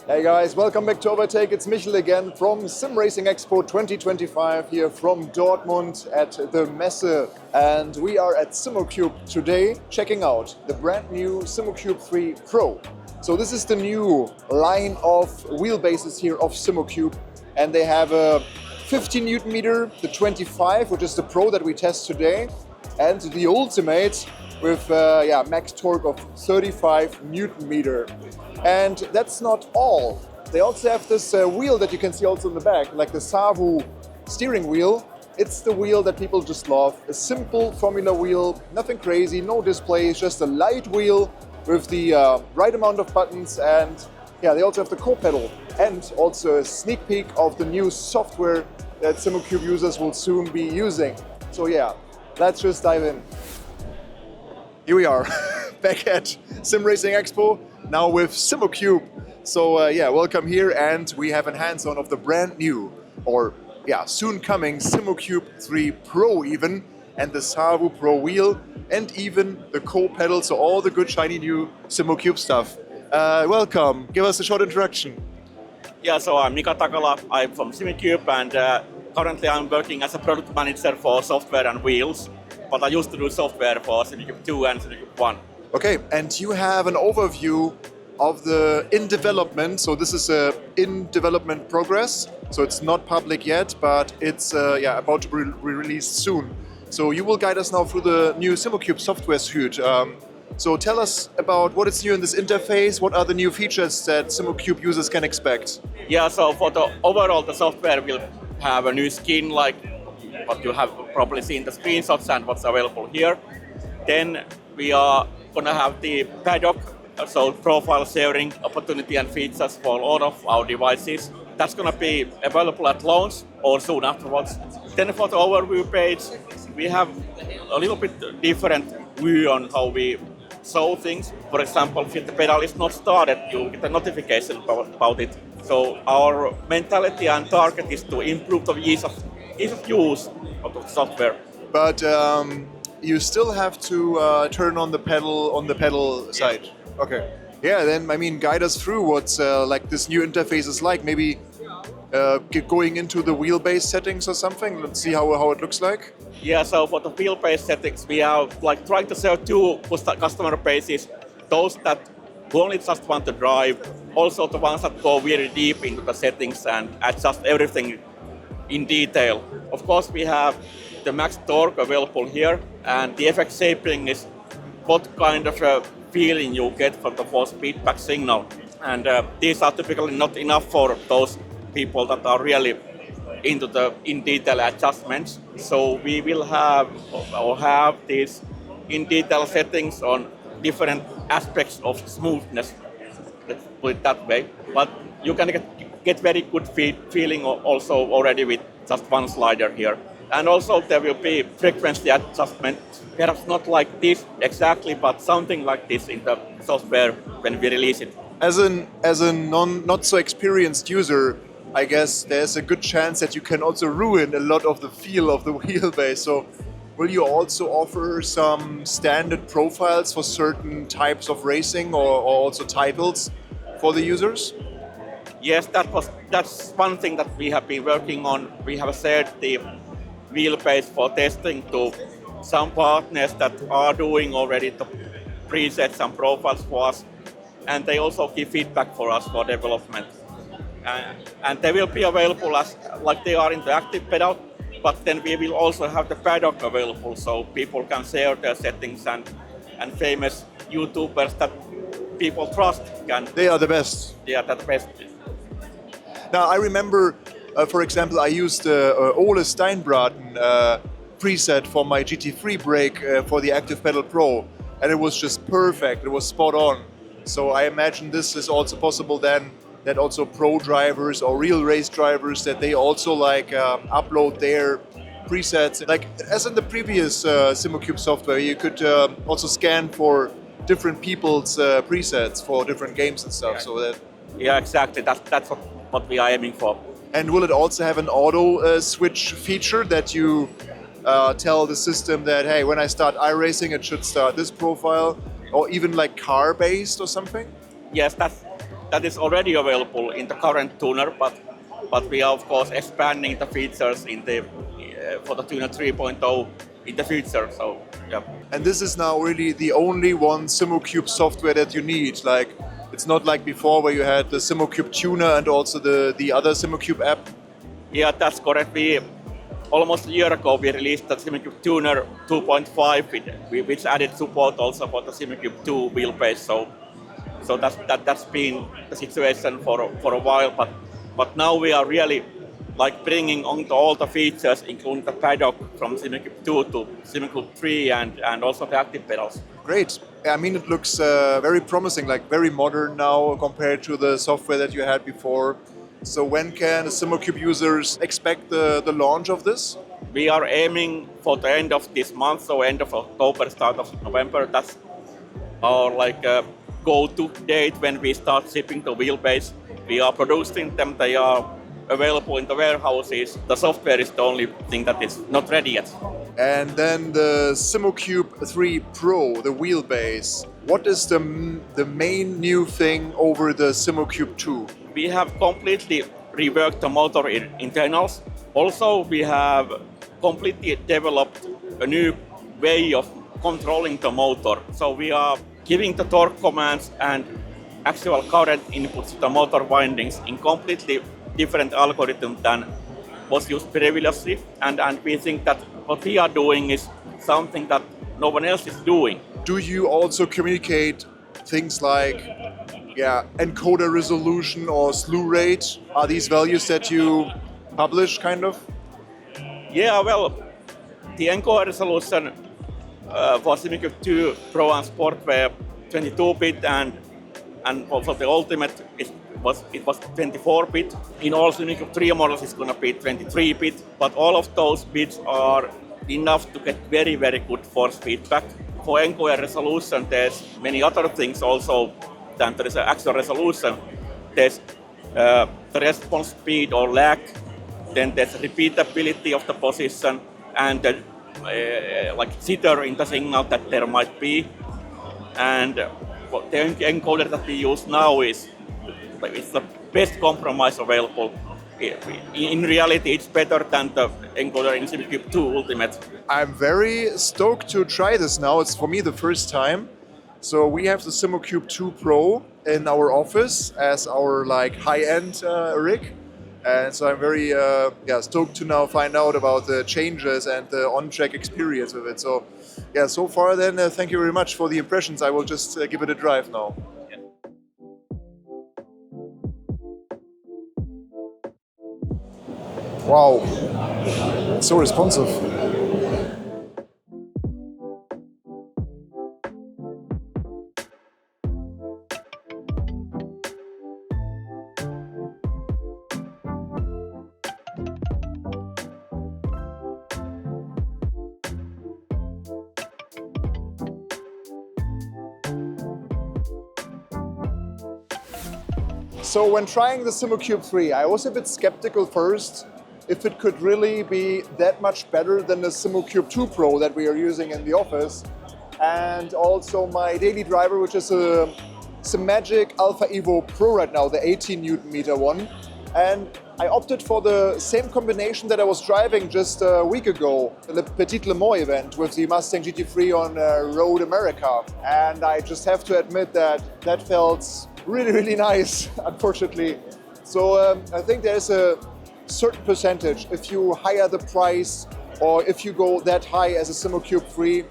Hey guys, welcome back to Overtake. It's Michel again from SimRacing Expo 2025 here from Dortmund at the Messe. And we are at Simucube today checking out the brand new Simucube 3 Pro. So this is the new line of wheelbases here of Simucube. And they have a 50 Newton meter, the 25, which is the Pro that we test today. And the Ultimate with max torque of 35 Newton meter. And that's not all. They also have this wheel that you can see also in the back, like the Savu steering wheel. It's the wheel that people just love. A simple Formula wheel, nothing crazy, no display, it's just a light wheel with the right amount of buttons. And yeah, they also have the co-pedal and also a sneak peek of the new software that Simucube users will soon be using. So yeah, let's just dive in. Here we are, back at SimRacing Expo, now with Simucube. So welcome here, and we have a hands-on of the brand new, soon coming Simucube 3 Pro even, and the Savu Pro wheel, and even the co-pedal, so all the good shiny new Simucube stuff. Welcome, give us a short introduction. Yeah, so I'm Mika Takala, I'm from Simucube, and currently I'm working as a product manager for software and wheels. But I used to do software for Simucube 2 and Simucube 1. Okay, and you have an overview of the in development. So this is a in development progress. So it's not public yet, but it's about to be released soon. So you will guide us now through the new Simucube software suite. So tell us about what is new in this interface. What are the new features that Simucube users can expect? Yeah, so for the overall, the software will have a new skin like what you have probably seen the screenshots and what's available here. Then we are gonna have the paddock, so profile sharing opportunity and features for all of our devices. That's gonna be available at launch or soon afterwards. Then for the overview page, we have a little bit different view on how we show things. For example, if the pedal is not started, you get a notification about it. So our mentality and target is to improve the ease of use of the software. But you still have to turn on the pedal side. Yes. Okay. Yeah, then guide us through what's like this new interface is like. Maybe going into the wheelbase settings or something. Let's see how it looks like. Yeah, so for the wheelbase settings, we are trying to serve two customer bases. Those that only just want to drive, also the ones that go very deep into the settings and adjust everything in detail. Of course, we have the max torque available here, and the effect shaping is what kind of a feeling you get from the force feedback signal. And these are typically not enough for those people that are really into the in detail adjustments. So we will have these in detail settings on different aspects of smoothness, let's put it that way. But you can get very good feeling also already with just one slider here. And also there will be frequency adjustment, perhaps not like this exactly, but something like this in the software when we release it. As a not so experienced user, I guess there's a good chance that you can also ruin a lot of the feel of the wheelbase. So will you also offer some standard profiles for certain types of racing or also titles for the users? Yes, that's one thing that we have been working on. We have shared the wheelbase for testing to some partners that are doing already the presets and profiles for us, and they also give feedback for us for development. And they will be available as like they are in the active pedal, but then we will also have the paddock available, so people can share their settings and famous YouTubers that people trust can. They are the best. Yeah, they're the best. Now, I remember, for example, I used Ole Steinbraten preset for my GT3 brake for the Active Pedal Pro, and it was just perfect. It was spot on. So I imagine this is also possible then, that also pro drivers or real race drivers, that they also upload their presets. Like as in the previous Simucube software, you could also scan for different people's presets for different games and stuff. Yeah, exactly. That's what we are aiming for. And will it also have an auto switch feature that you tell the system that, hey, when I start iRacing, it should start this profile, or even like car-based or something? Yes, that is already available in the current tuner, but we are of course expanding the features in the for the tuner 3.0 in the future. So yeah. And this is now really the only one Simucube software that you need. Like, it's not like before where you had the Simucube tuner and also the other Simucube app. Yeah, that's correct. We almost a year ago we released the Simucube Tuner 2.5, which added support also for the Simucube 2 wheelbase. So that's been the situation for a while. But now we are really like bringing on all the features, including the paddock from Simucube 2 to Simucube 3 and also the active pedals. Great. I mean, it looks very promising, like very modern now compared to the software that you had before. So when can the Simucube users expect the launch of this? We are aiming for the end of this month, so end of October, start of November. That's our go-to date when we start shipping the wheelbase. We are producing them, they are available in the warehouses. The software is the only thing that is not ready yet. And then the Simucube 3 Pro, the wheelbase. What is the main new thing over the Simucube 2? We have completely reworked the motor internals. Also, we have completely developed a new way of controlling the motor. So we are giving the torque commands and actual current inputs to the motor windings in completely different algorithm than was used previously. And we think that what we are doing is something that no one else is doing. Do you also communicate things like encoder resolution or slew rate? Are these values that you publish, kind of? Yeah, well, the encoder resolution for Simucube 2 Pro and Sport were 22-bit, and also the Ultimate it was 24-bit. In all Simucube 3 models, it's going to be 23-bit, but all of those bits are enough to get very, very good force feedback. For encoder resolution, there's many other things also than there is an actual resolution. There's the response speed or lag, then there's repeatability of the position, and the jitter in the signal that there might be. And the encoder that we use now it's the best compromise available. In reality, it's better than the encoder in Simucube 2 Ultimate. I'm very stoked to try this now. It's for me the first time. So we have the Simucube 2 Pro in our office as our high-end rig. And so I'm very stoked to now find out about the changes and the on-track experience with it. So so far then, thank you very much for the impressions. I will just give it a drive now. Yeah. Wow, it's so responsive. So when trying the Simucube 3, I was a bit skeptical first if it could really be that much better than the Simucube 2 Pro that we are using in the office. And also my daily driver, which is a SimMagic Alpha Evo Pro right now, the 18 Newton meter one. And I opted for the same combination that I was driving just a week ago, the Petit Le Mans event with the Mustang GT3 on Road America. And I just have to admit that felt really, really nice, unfortunately. So I think there's a certain percentage, if you higher the price or if you go that high as a Simucube 3,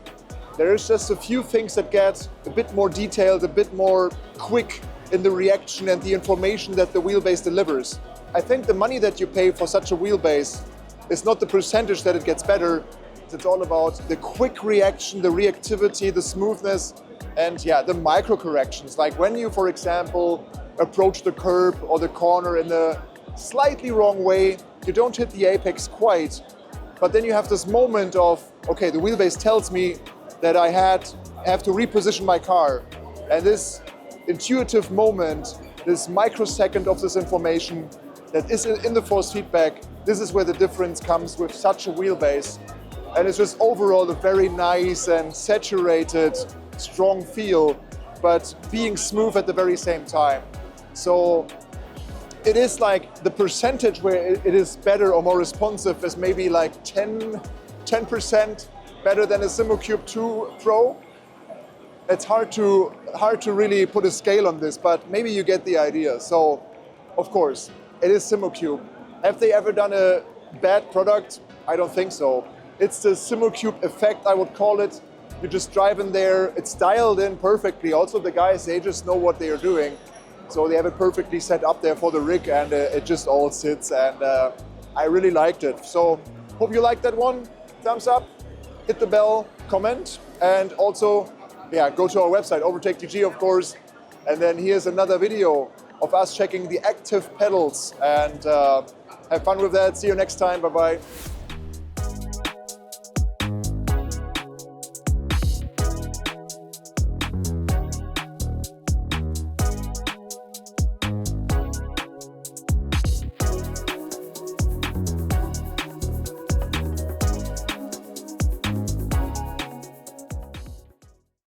there's just a few things that get a bit more detailed, a bit more quick in the reaction and the information that the wheelbase delivers. I think the money that you pay for such a wheelbase is not the percentage that it gets better. It's all about the quick reaction, the reactivity, the smoothness, and the micro corrections. Like when you, for example, approach the curb or the corner in a slightly wrong way, you don't hit the apex quite, but then you have this moment of, okay, the wheelbase tells me that I have to reposition my car. And this intuitive moment, this microsecond of this information that is in the force feedback, this is where the difference comes with such a wheelbase. And it's just overall a very nice and saturated, strong feel, but being smooth at the very same time. So it is like the percentage where it is better or more responsive is maybe like 10% better than a Simucube 2 Pro. It's hard to really put a scale on this, but maybe you get the idea. So, of course, it is Simucube. Have they ever done a bad product? I don't think so. It's the Simucube effect, I would call it. You just drive in there, it's dialed in perfectly. Also, the guys, they just know what they are doing. So they have it perfectly set up there for the rig, and it just all sits, and I really liked it. So, hope you liked that one. Thumbs up, hit the bell, comment, and also, yeah, go to our website, OvertakeTG, of course. And then here's another video of us checking the active pedals, and have fun with that. See you next time. Bye-bye.